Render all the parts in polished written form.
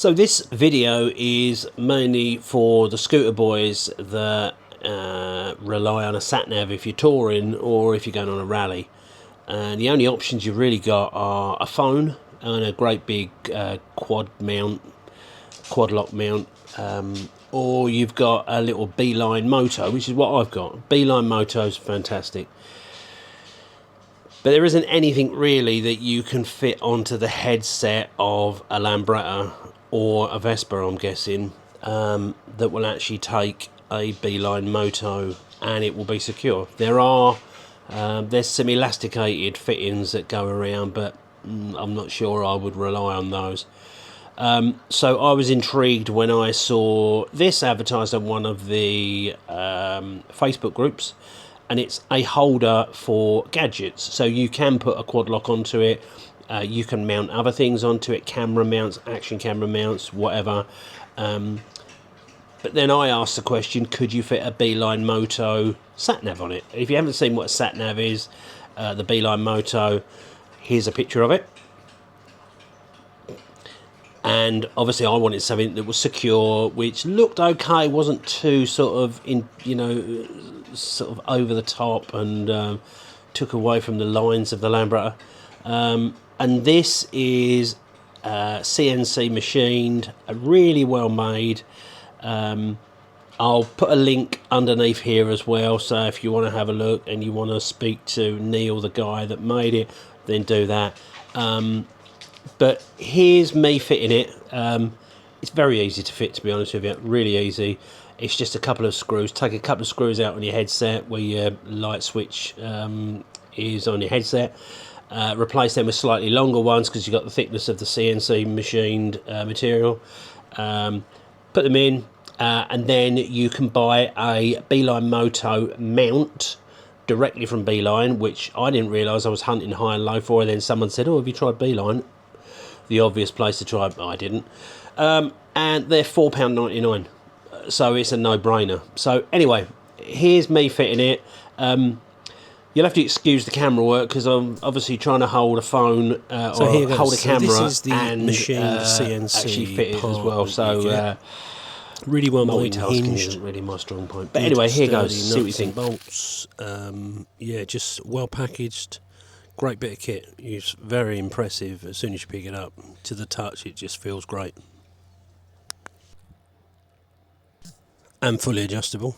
So this video is mainly for the scooter boys that rely on a sat-nav if you're touring or if you're going on a rally. And the only options you've really got are a phone and a great big quad lock mount, or you've got a little Beeline Moto, which is what I've got. Beeline Moto is fantastic. But there isn't anything really that you can fit onto the headset of a Lambretta or a Vespa, I'm guessing, that will actually take a Beeline Moto and it will be secure. There's some elasticated fittings that go around, but I'm not sure I would rely on those. So I was intrigued when I saw this advertised on one of the Facebook groups, and it's a holder for gadgets. So you can put a quad lock onto it, you can mount other things onto it, camera mounts, action camera mounts, whatever. But then I asked the question, could you fit a Beeline Moto sat-nav on it? If you haven't seen what a sat-nav is, the Beeline Moto, here's a picture of it. And obviously I wanted something that was secure, which looked okay, wasn't too sort of over the top and took away from the lines of the Lambretta. And this is CNC machined, really well made. I'll put a link underneath here as well, so if you want to have a look and you want to speak to Neil, the guy that made it, then do that. But here's me fitting it. It's very easy to fit, to be honest with you, really easy. It's just a couple of screws. Take a couple of screws out on your headset where your light switch is on your headset. Replace them with slightly longer ones because you've got the thickness of the CNC machined material. Put them in, and then you can buy a Beeline Moto mount directly from Beeline, which I didn't realise I was hunting high and low for, and then someone said, oh, have you tried Beeline? The obvious place to try, I didn't. And they're £4.99, so it's a no-brainer. So anyway, here's me fitting it. You'll have to excuse the camera work because I'm obviously trying to hold a phone or hold a camera, this is the and machined CNC actually fit it as well. So really well made, multitasking hinged. isn't really my strong point. But anyway, here goes. See what you think. Bolts, yeah, just well packaged. Great bit of kit. It's very impressive as soon as you pick it up. To the touch, it just feels great. And fully adjustable.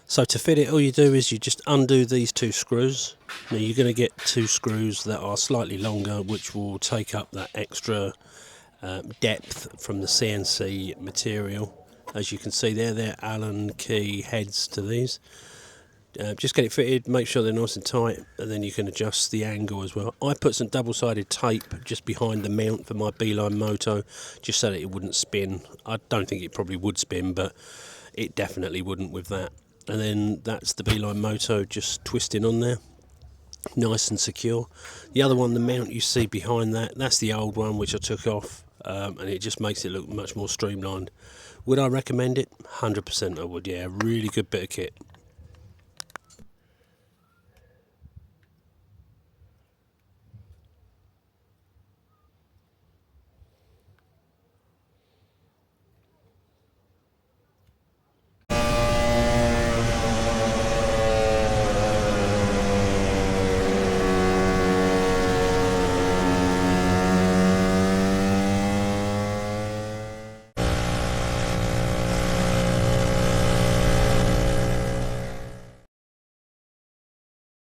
So to fit it, all you do is you just undo these two screws. Now you're going to get two screws that are slightly longer, which will take up that extra depth from the CNC material. As you can see there, they're Allen key heads to these. Just get it fitted, make sure they're nice and tight, and then you can adjust the angle as well. I put some double-sided tape just behind the mount for my Beeline Moto, just so that it wouldn't spin. I don't think it probably would spin, but it definitely wouldn't with that. And then that's the Beeline Moto just twisting on there, nice and secure. The other one, the mount you see behind that, that's the old one which I took off, and it just makes it look much more streamlined. Would I recommend it? 100% I would, yeah. Really good bit of kit.